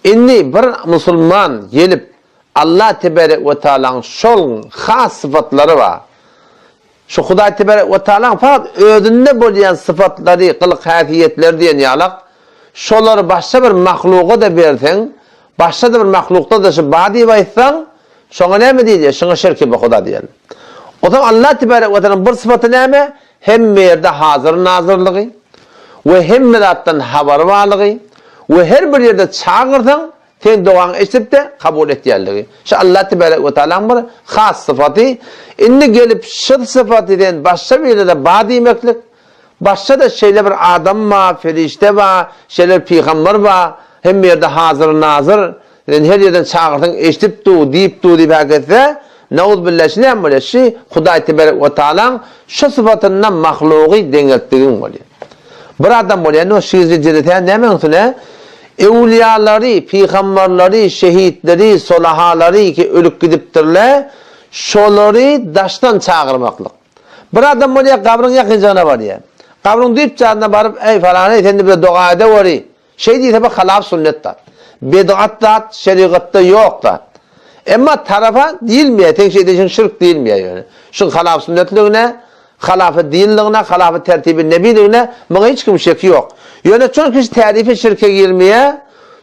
İndi bir Müslüman gelip Allah Tebarek ve Teala'nın şol has sıfatları var. Şu Huday Tebarek ve Teala'nın fakat özünde bolayan sıfatları, kılık hasiyetleri diyen yalak, şoları başka bir mahluğa da versen, başka da bir mahlukta da şu badi baysan, şuna ne mi diyeceğiz? Şuna şirki bu Huda diyelim. O zaman Allah Tebarek ve Teala'nın bir sıfatı ne mi? Hem yerde hazır nazırlığı ve hem milattan haber varlığı ve her bir yerde çağırdan sen doğan eşitip de kabul ettiği. İşte Allah Tebarek ve Teala'nın bir has sıfatı. İnni gelip şır sıfatıdan başka bir yerde badi meklik, başka da şeyler bir adam var, ferişte var, şeyler peygamber var, hem yerde hazır nazır, her yerden çağırdan eşitip du, deyip du deyip herkese, Nauz billahi ne böyle şey Huday Tebarek ve Teala'nın şu sıfatından mahluğu dengettiğin oluyor. Bir adam oluyor ne şiirci cedete ne mensune evliyaları, peygamberleri, şehitleri, solahaları ki ölüp gidiptirler, şoları daştan çağırmaklık. Bir adam oluyor kabrın yakıncana var ya. Kabrın deyip canına varıp ey falan ey sen de dua ede var. Şey değil tabi halaf sünnet tat. Bid'at tat, şeriatta yok tat. Ama tarafa değilmiyor, tek şey için şirk değilmiyor yani. Şu halaf sünnetliğine, halafı dinliğine, halafı tertibi nebiliğine bana hiç kimse yok. Yani çünkü kişi tarifi şirke girmeye,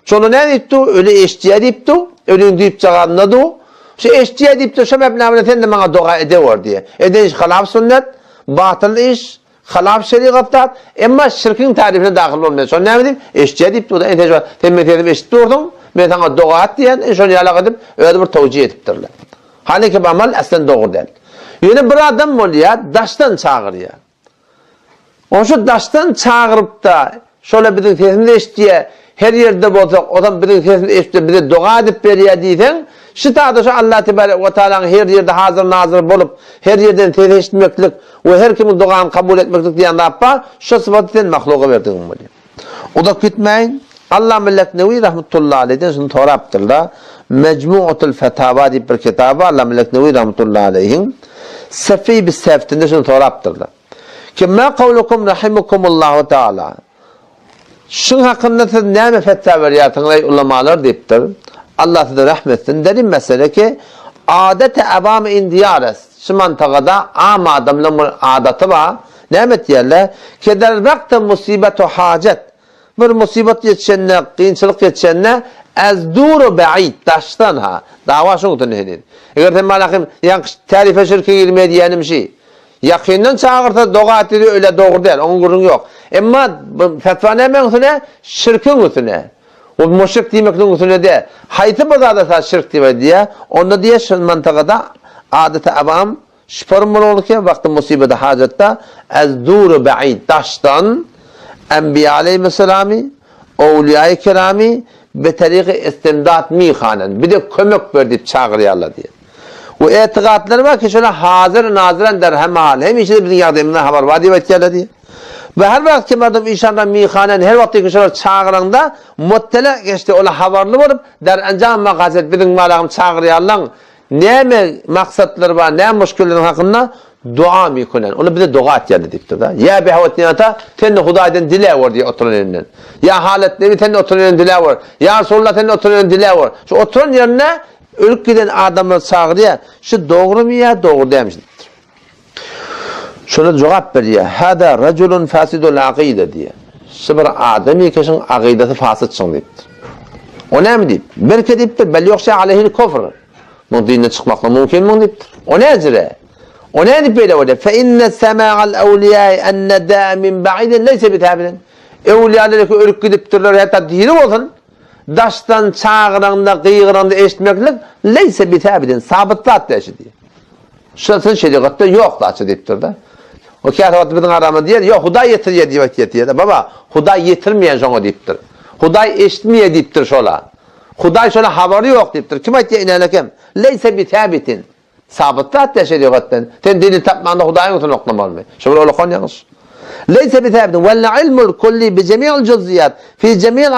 çoğunu ne deyipti? Öyle eşciye deyipti, ölün deyip çağırına da. Şu eşciye deyipti, şu mebnamına sen de bana dua ediyor diye. Iş halaf sünnet, batıl iş, halaf şeriatta, ama şirkin tarifine dahil olmuyor. Sonra ne diyeyim? Eşciye deyipti, o da entecvar. Sen metodum eşit durdun. Ben sana dua et diyen, şunu yalak edip, öyle bir tevcih ediptirler. Halbuki bu amal aslında doğru değil. Yani bir adam oluyor, daştan çağırıyor. O şu daştan çağırıp da, şöyle bizim sesini eşittiye, her yerde bolsak, o zaman bizim sesini eşittiye, bize dua edip veriyor diysen, şu tarzda şu Allah Tebarek ve Teala'nın her yerde hazır nazır bulup, her yerden ses eşitmeklik ve her kimin duanı kabul etmeklik diyen Rabba, şu sıfatı sen mahluğa verdiğin oluyor. O da gitmeyin. Allah Melek Nevi rahmetullahi aleyhden şunu toraptırlar. Mecmu'atul Fetava diye bir kitabı Allah Melek Nevi rahmetullahi aleyhin Sefi bir seftinde şunu toraptırlar. Ki ma kavlukum rahimukumullahu teala. Şun hakkında siz ne fetva veriyatınız ey ulemalar deyiptir. Allah size rahmetsin. Dedim mesele ki adete evam indiyares. Şu mantıkada ama adamların adeti var. Ne diyorlar? Ki der vakti musibetu hacet. Bir musibet yetişenine, kıyınçılık yetişenine ez duru ba'id, taştan ha. Dava şunu tünhenir. Eğer sen malakim, yani tarife şirke girmeye diyenim şey. Yakından çağırsa dua ettiği öyle doğru değil, onun gurun yok. Ama fetva ne menüsüne? Şirkin üstüne. O müşrik demekinin üstüne de. Hayti bazada şirk demek diye. Onda diye şu mantıkada adeta avam şüpherim olur ki vakti musibeti hacette ez duru ba'id, taştan Enbiya aleyhisselami, Evliya-i Kirami be tariqi istimdat mihanen. Bir de kömek verdi çağırıyorlar diye. O etikatları var ki şöyle hazır naziren der hem hal. Hem işte bizim yardımından haber var diye etkiler diye. Ve her vakit ki merdum inşallah mihanen her vakti ki şöyle çağıranda muttele geçti ola haberli olup der encam makazet bizim malağım çağırıyorlar. Ne mi maksatları var, ne müşküllerin hakkında? Dua mı kunen? Onu bir de dua et dediktir da. Ya behavet niyata tenne Huday'dan dile var diye oturun elinden. Ya halet nevi tenne oturun elinden dile var. Ya Resulullah tenne oturun elinden dile var. Şu oturun yerine ölüp giden adamı çağırıyor. Şu doğru mu ya? Doğru demiştir. Şöyle cevap veriyor. Hada raculun fasidul akide diye. Şu bir adamı kişinin akidesi fasidçın deyiptir. O ne mi deyip? Belki deyiptir. Bel yoksa aleyhil kufr. Bu dinle çıkmakla mümkün mü deyiptir. O ne zire? O ne deyip böyle öyle? فَاِنَّ سَمَاعَ الْاَوْلِيَاءِ اَنَّدَّاءَ مِنْ بَعِدٍ لَيْسَ بِتَابِدٍ Evliyaları ki ölüp gidiptirler hatta diri olsun. Daştan, çağıranda, kıyıranda eşitmeklik leyse bitabidin. Sabıtlı hatta eşit diye. Şurasının şeriatta yok da açı deyiptir de. O kâtavatı bizim aramı diyor. Yok Huday yetiriyor diye. Baba Huday yetirmeyen şunu deyiptir. Huday eşitmeye deyiptir şola. Huday şöyle haberi yok deyiptir. Kim ayet ya inelekem? Leyse bitabitin. Sabıtlı hatta şeriattan. Sen dini tapmanda Huday'ın olsun oklamalı mı? Şöyle öyle kon yanlış. Leyse bitabitin. Velle ilmul kulli bi cemi'il cüziyat fi cemi'il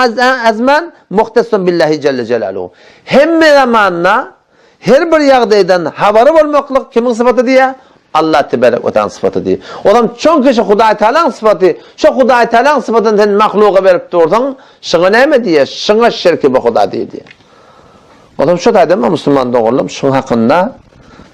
azman muhtesun billahi celle celaluhu. Hem zamanla her bir yağdaydan haberi olmaklık kimin sıfatı diye? Allah tebarek ve teala sıfatı değil. Adam çoğun kişi Hudaý Teala'nın sıfatı, şu Hudaý Teala'nın sıfatını sen mahluka verip dursan, şuna ne mi diye, şuna şirki bu Huda değil diye. Adam şu da edemem Müslüman doğrulum, şunun hakkında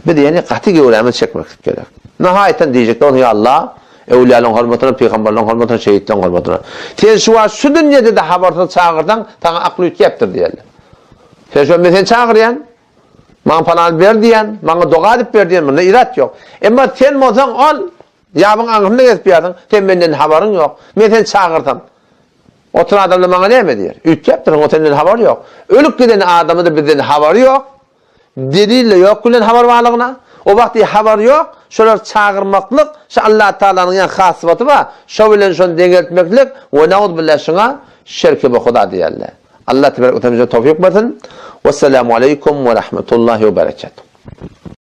bir yani katı gevreğimi çekmek gerek. Nihayeten diyecekler onu ya Allah, evliyaların hürmetine, peygamberlerin hürmetine, şehitlerin hürmetine. Sen şu dünyada da haberden çağırdan, sana aklı yütkeptir diyelim. Sen şu mesela çağıryan, bana falan ver diyen, bana dua edip ver diyen, bunda irat yok. Ama sen olsan ol, ya bana anında gezip yerdin, sen benden haberin yok. Ben seni çağırdım. Oturan adamla bana ne mi diyor? Yütkeptir, o senden haber yok. Ölüp giden adamı da bizden haberi yok. Diriyle yok, gülen haber varlığına. O vakti haber yok. Şöyle çağırmaklık, şu Allah Teala'nın yan hasıfatı var. Şu bilen şunu dengeltmeklik, ve naud billah şuna şirki bu Huda diyorlar. Allah tebarek ve teala tevfik versin. Vesselamu aleyküm ve rahmetullahi ve berekatuhu.